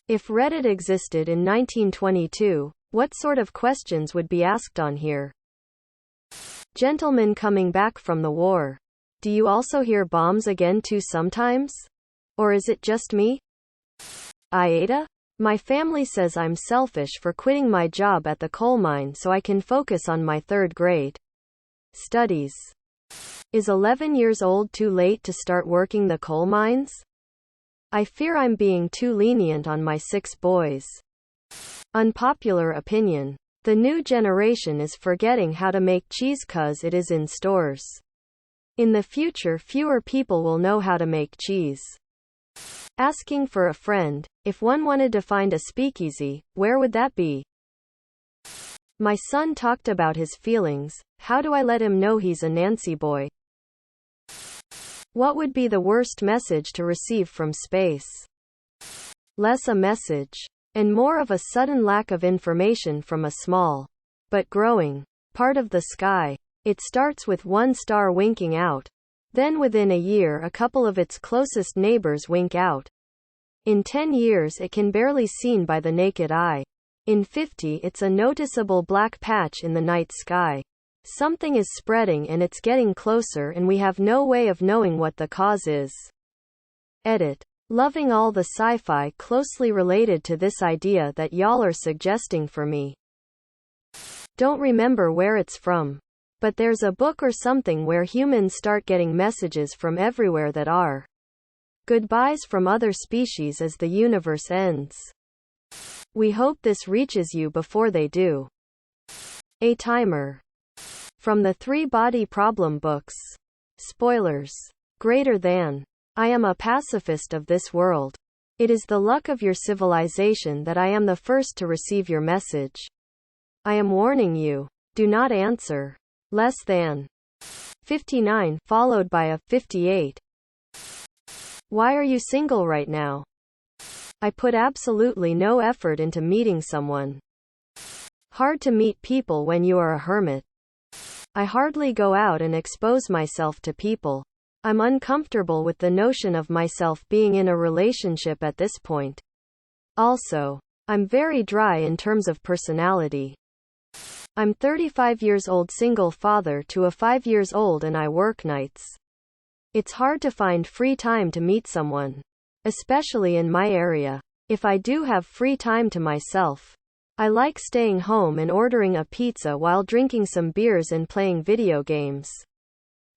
If Reddit existed in 1922, what sort of questions would be asked on here? Gentlemen coming back from the war. Do you also hear bombs again too sometimes? Or is it just me? Aida? My family says I'm selfish for quitting my job at the coal mine so I can focus on my third grade studies. Is 11 years old too late to start working the coal mines? I fear I'm being too lenient on my 6 boys. Unpopular opinion. The new generation is forgetting how to make cheese 'cause it is in stores. In the future, fewer people will know how to make cheese. Asking for a friend. If one wanted to find a speakeasy, where would that be? My son talked about his feelings. How do I let him know he's a Nancy boy? What would be the worst message to receive from space? Less a message, and more of a sudden lack of information from a small, but growing, part of the sky. It starts with one star winking out. Then within a year a couple of its closest neighbors wink out. In 10 years it can barely seen by the naked eye. In 50 it's a noticeable black patch in the night sky. Something is spreading and it's getting closer and we have no way of knowing what the cause is. Edit. Loving all the sci-fi closely related to this idea that y'all are suggesting for me. Don't remember where it's from. But there's a book or something where humans start getting messages from everywhere that are goodbyes from other species as the universe ends. We hope this reaches you before they do. A timer. From the 3 Body Problem books. Spoilers. Greater than. I am a pacifist of this world. It is the luck of your civilization that I am the first to receive your message. I am warning you. Do not answer. Less than 59 followed by a 58. Why are you single right now? I put absolutely no effort into meeting someone. Hard to meet people when you are a hermit. I hardly go out and expose myself to people. I'm uncomfortable with the notion of myself being in a relationship at this point. Also, I'm very dry in terms of personality. I'm 35 years old, single father to a 5 years old, and I work nights. It's hard to find free time to meet someone, especially in my area. If I do have free time to myself, I like staying home and ordering a pizza while drinking some beers and playing video games.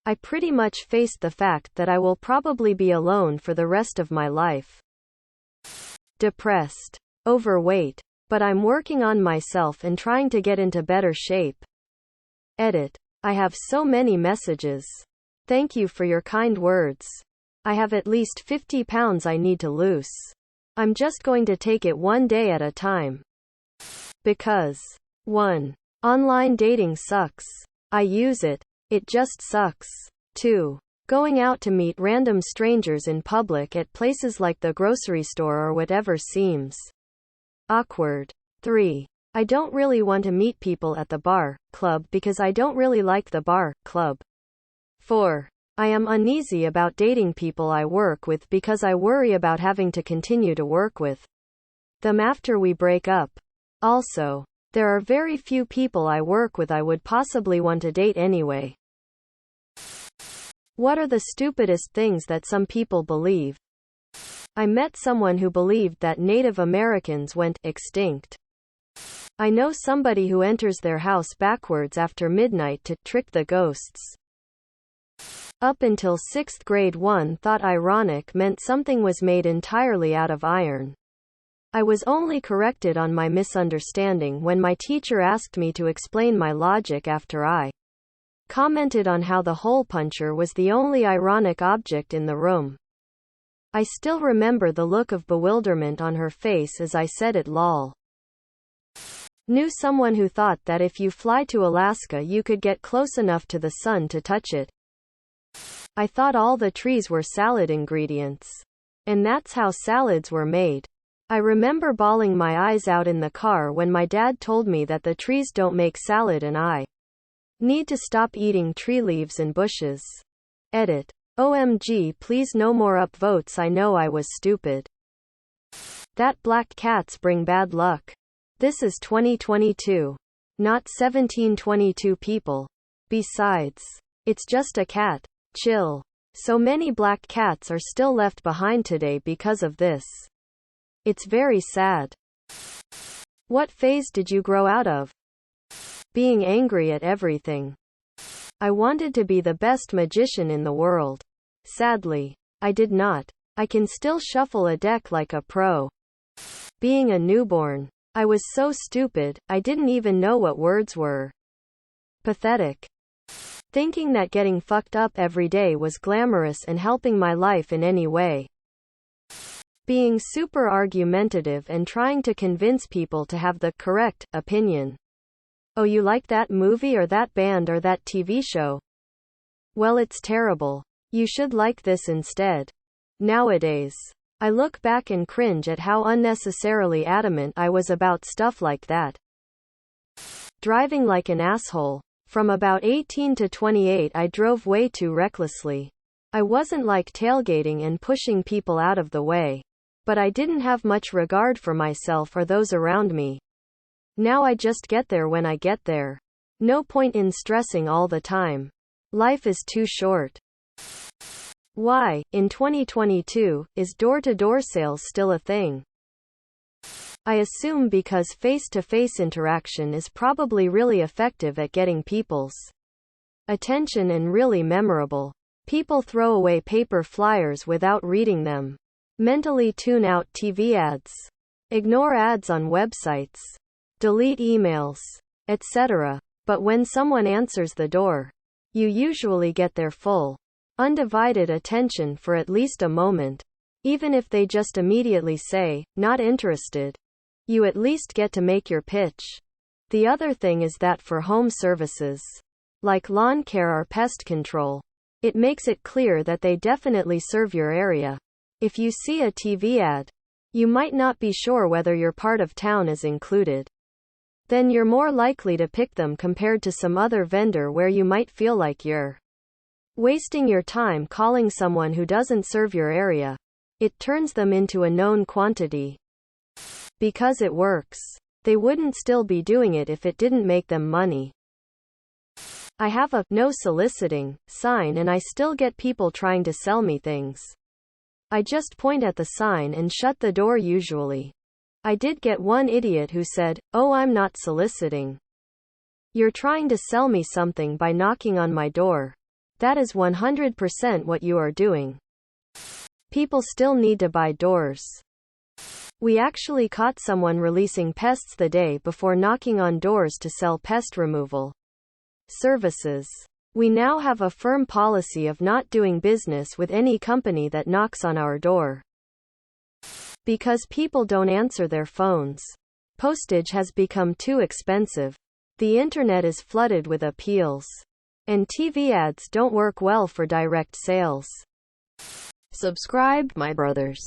I pretty much faced the fact that I will probably be alone for the rest of my life. Depressed. Overweight. But I'm working on myself and trying to get into better shape. Edit. I have so many messages. Thank you for your kind words. I have at least 50 pounds I need to lose. I'm just going to take it one day at a time. Because 1. Online dating sucks. I use it. It just sucks. 2. Going out to meet random strangers in public at places like the grocery store or whatever seems awkward. 3. I don't really want to meet people at the bar, club because I don't really like the bar, club. 4. I am uneasy about dating people I work with because I worry about having to continue to work with them after we break up. Also, there are very few people I work with I would possibly want to date anyway. What are the stupidest things that some people believe? I met someone who believed that Native Americans went extinct. I know somebody who enters their house backwards after midnight to trick the ghosts. Up until 6th grade, one thought ironic meant something was made entirely out of iron. I was only corrected on my misunderstanding when my teacher asked me to explain my logic after I commented on how the hole puncher was the only ironic object in the room. I still remember the look of bewilderment on her face as I said it. Lol. Knew someone who thought that if you fly to Alaska you could get close enough to the sun to touch it. I thought all the trees were salad ingredients. And that's how salads were made. I remember bawling my eyes out in the car when my dad told me that the trees don't make salad and I need to stop eating tree leaves and bushes. Edit. OMG, please no more upvotes. I know I was stupid. That black cats bring bad luck. This is 2022. Not 1722 people. Besides, it's just a cat. Chill. So many black cats are still left behind today because of this. It's very sad. What phase did you grow out of? Being angry at everything. I wanted to be the best magician in the world. Sadly, I did not. I can still shuffle a deck like a pro. Being a newborn. I was so stupid, I didn't even know what words were. Pathetic. Thinking that getting fucked up every day was glamorous and helping my life in any way. Being super argumentative and trying to convince people to have the correct opinion. Oh, you like that movie or that band or that TV show? Well, it's terrible. You should like this instead. Nowadays, I look back and cringe at how unnecessarily adamant I was about stuff like that. Driving like an asshole. From about 18 to 28 I drove way too recklessly. I wasn't like tailgating and pushing people out of the way. But I didn't have much regard for myself or those around me. Now I just get there when I get there. No point in stressing all the time. Life is too short. Why, in 2022, is door-to-door sales still a thing? I assume because face-to-face interaction is probably really effective at getting people's attention and really memorable. People throw away paper flyers without reading them. Mentally tune out TV ads. Ignore ads on websites. Delete emails, etc. But when someone answers the door, you usually get their full, undivided attention for at least a moment. Even if they just immediately say, not interested, you at least get to make your pitch. The other thing is that for home services, like lawn care or pest control, it makes it clear that they definitely serve your area. If you see a TV ad, you might not be sure whether your part of town is included. Then you're more likely to pick them compared to some other vendor where you might feel like you're wasting your time calling someone who doesn't serve your area. It turns them into a known quantity. Because it works. They wouldn't still be doing it if it didn't make them money. I have a no soliciting sign and I still get people trying to sell me things. I just point at the sign and shut the door usually. I did get one idiot who said, "Oh, I'm not soliciting. You're trying to sell me something by knocking on my door." That is 100% what you are doing. People still need to buy doors. We actually caught someone releasing pests the day before knocking on doors to sell pest removal services. We now have a firm policy of not doing business with any company that knocks on our door. Because people don't answer their phones. Postage has become too expensive. The internet is flooded with appeals. And TV ads don't work well for direct sales. Subscribe, my brothers.